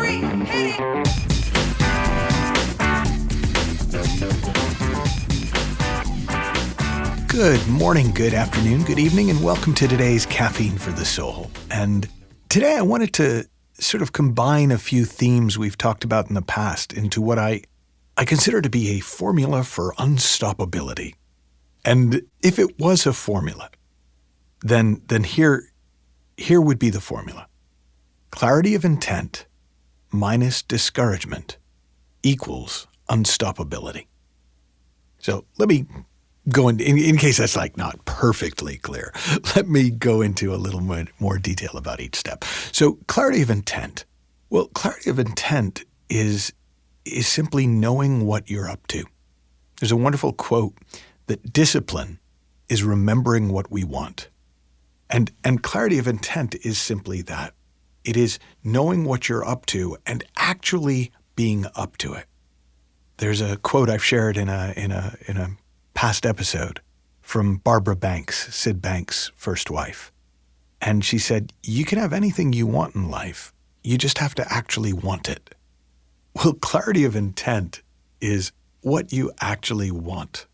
3, hit it! Good morning, good afternoon, good evening, and welcome to today's Caffeine for the Soul. And today I wanted to sort of combine a few themes we've talked about in the past into what I consider to be a formula for unstoppability. And if it was a formula, then here would be the formula. Clarity of intent minus discouragement equals unstoppability. So let me go in case that's like not perfectly clear, let me go into a little more detail about each step. So clarity of intent. Well, clarity of intent is simply knowing what you're up to. There's a wonderful quote that discipline is remembering what we want. And clarity of intent is simply that. It is knowing what you're up to and actually being up to it. There's a quote I've shared in a past episode from Barbara Banks, Sid Banks' first wife. And she said, you can have anything you want in life. You just have to actually want it. Well, clarity of intent is what you actually want.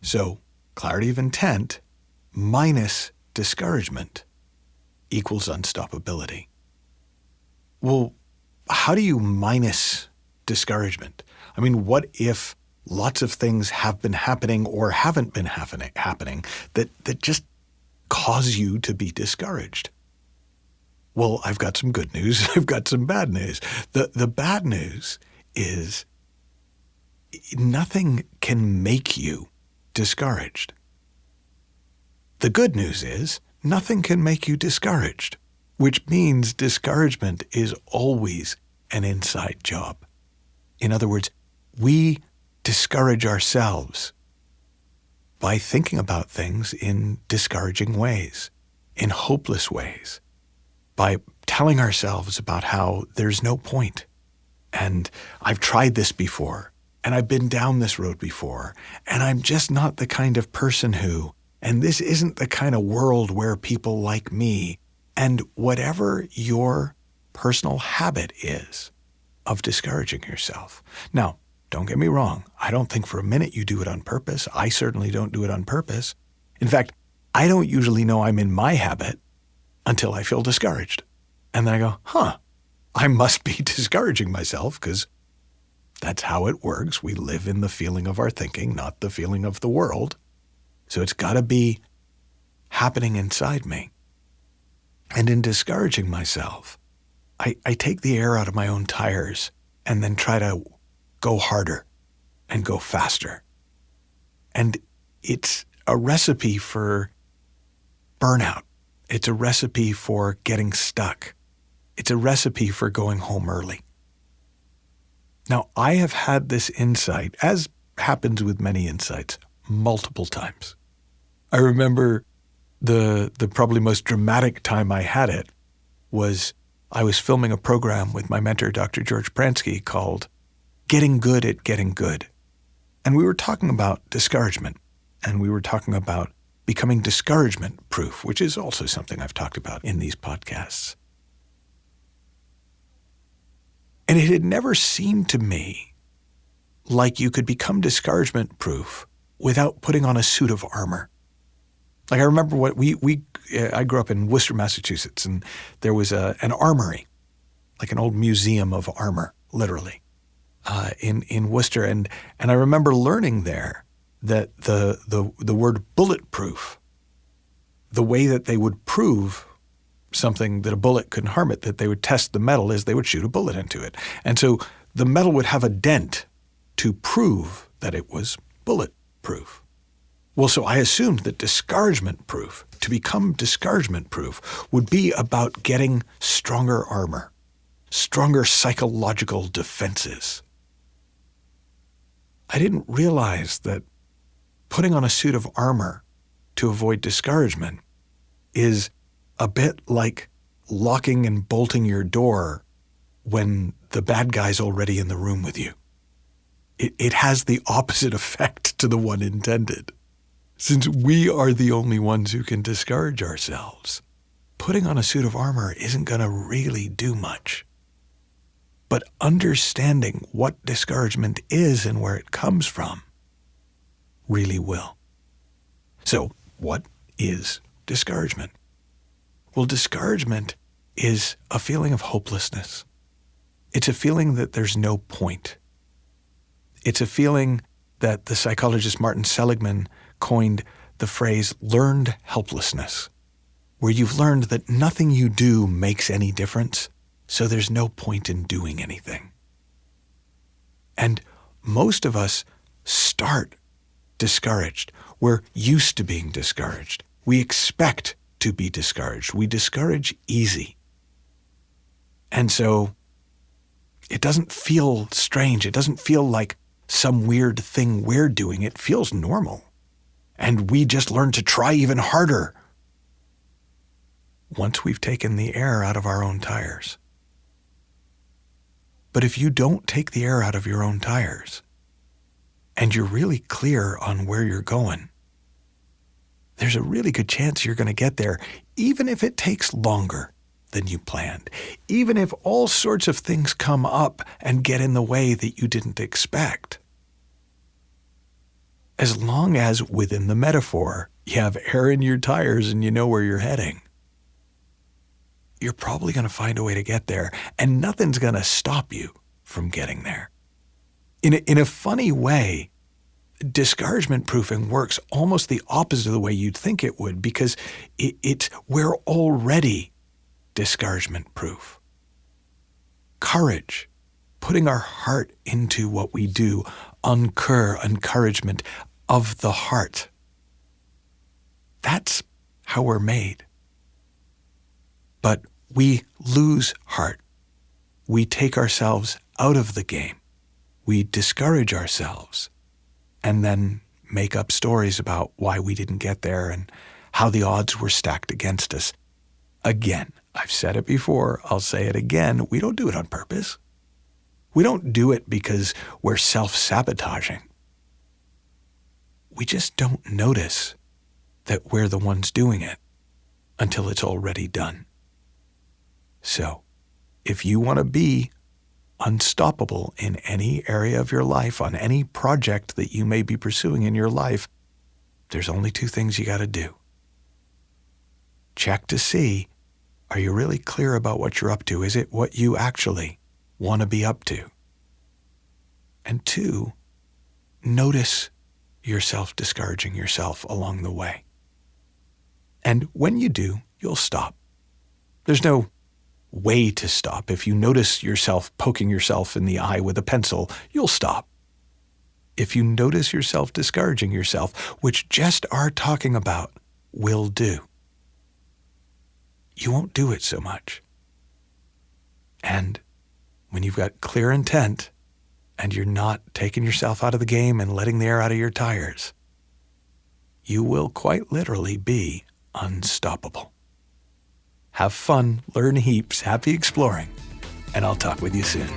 So clarity of intent minus discouragement equals unstoppability. Well, how do you minus discouragement? I mean, what if lots of things have been happening or haven't been happening that just cause you to be discouraged? Well, I've got some good news. I've got some bad news. The bad news is nothing can make you discouraged. The good news is nothing can make you discouraged, which means discouragement is always an inside job. In other words, we discourage ourselves by thinking about things in discouraging ways, in hopeless ways, by telling ourselves about how there's no point. And I've tried this before, and I've been down this road before, and I'm just not the kind of person who, and this isn't the kind of world where people like me, and whatever your personal habit is of discouraging yourself. Now, don't get me wrong. I don't think for a minute you do it on purpose. I certainly don't do it on purpose. In fact, I don't usually know I'm in my habit until I feel discouraged. And then I go, I must be discouraging myself because that's how it works. We live in the feeling of our thinking, not the feeling of the world. So it's got to be happening inside me. And in discouraging myself, I take the air out of my own tires and then try to go harder and go faster. And it's a recipe for burnout. It's a recipe for getting stuck. It's a recipe for going home early. Now, I have had this insight, as happens with many insights, multiple times. I remember the probably most dramatic time I had it was I was filming a program with my mentor, Dr. George Pransky, called Getting Good at Getting Good. And we were talking about discouragement, and we were talking about becoming discouragement proof, which is also something I've talked about in these podcasts. And it had never seemed to me like you could become discouragement proof without putting on a suit of armor. Like I remember I grew up in Worcester, Massachusetts, and there was an armory, like an old museum of armor, literally. In Worcester, and I remember learning there that the word bulletproof, the way that they would prove something that a bullet couldn't harm it, that they would test the metal is they would shoot a bullet into it. And so the metal would have a dent to prove that it was bulletproof. Well, so I assumed that discouragement proof, to become discouragement proof, would be about getting stronger armor, stronger psychological defenses. I didn't realize that putting on a suit of armor to avoid discouragement is a bit like locking and bolting your door when the bad guy's already in the room with you. It has the opposite effect to the one intended. Since we are the only ones who can discourage ourselves, putting on a suit of armor isn't going to really do much. But understanding what discouragement is and where it comes from really will. So, what is discouragement? Well, discouragement is a feeling of hopelessness. It's a feeling that there's no point. It's a feeling that the psychologist Martin Seligman coined the phrase learned helplessness, where you've learned that nothing you do makes any difference, so there's no point in doing anything. And most of us start discouraged. We're used to being discouraged. We expect to be discouraged. We discourage easy. And so it doesn't feel strange. It doesn't feel like some weird thing we're doing. It feels normal. And we just learn to try even harder once we've taken the air out of our own tires. But if you don't take the air out of your own tires, and you're really clear on where you're going, there's a really good chance you're going to get there, even if it takes longer than you planned, even if all sorts of things come up and get in the way that you didn't expect. As long as, within the metaphor, you have air in your tires and you know where you're heading, you're probably going to find a way to get there, and nothing's going to stop you from getting there. In a funny way, discouragement proofing works almost the opposite of the way you'd think it would, because we're already discouragement proof. Courage, putting our heart into what we do, encouragement of the heart. That's how we're made. But we lose heart. We take ourselves out of the game. We discourage ourselves and then make up stories about why we didn't get there and how the odds were stacked against us. Again, I've said it before, I'll say it again, we don't do it on purpose. We don't do it because we're self-sabotaging. We just don't notice that we're the ones doing it until it's already done. So, if you want to be unstoppable in any area of your life, on any project that you may be pursuing in your life, there's only two things you got to do. Check to see, are you really clear about what you're up to? Is it what you actually want to be up to? And two, notice yourself discouraging yourself along the way. And when you do, you'll stop. There's no way to stop. If you notice yourself poking yourself in the eye with a pencil, you'll stop. If you notice yourself discouraging yourself, which just our talking about will do, you won't do it so much. And when you've got clear intent and you're not taking yourself out of the game and letting the air out of your tires, you will quite literally be unstoppable. Have fun, learn heaps, happy exploring, and I'll talk with you soon.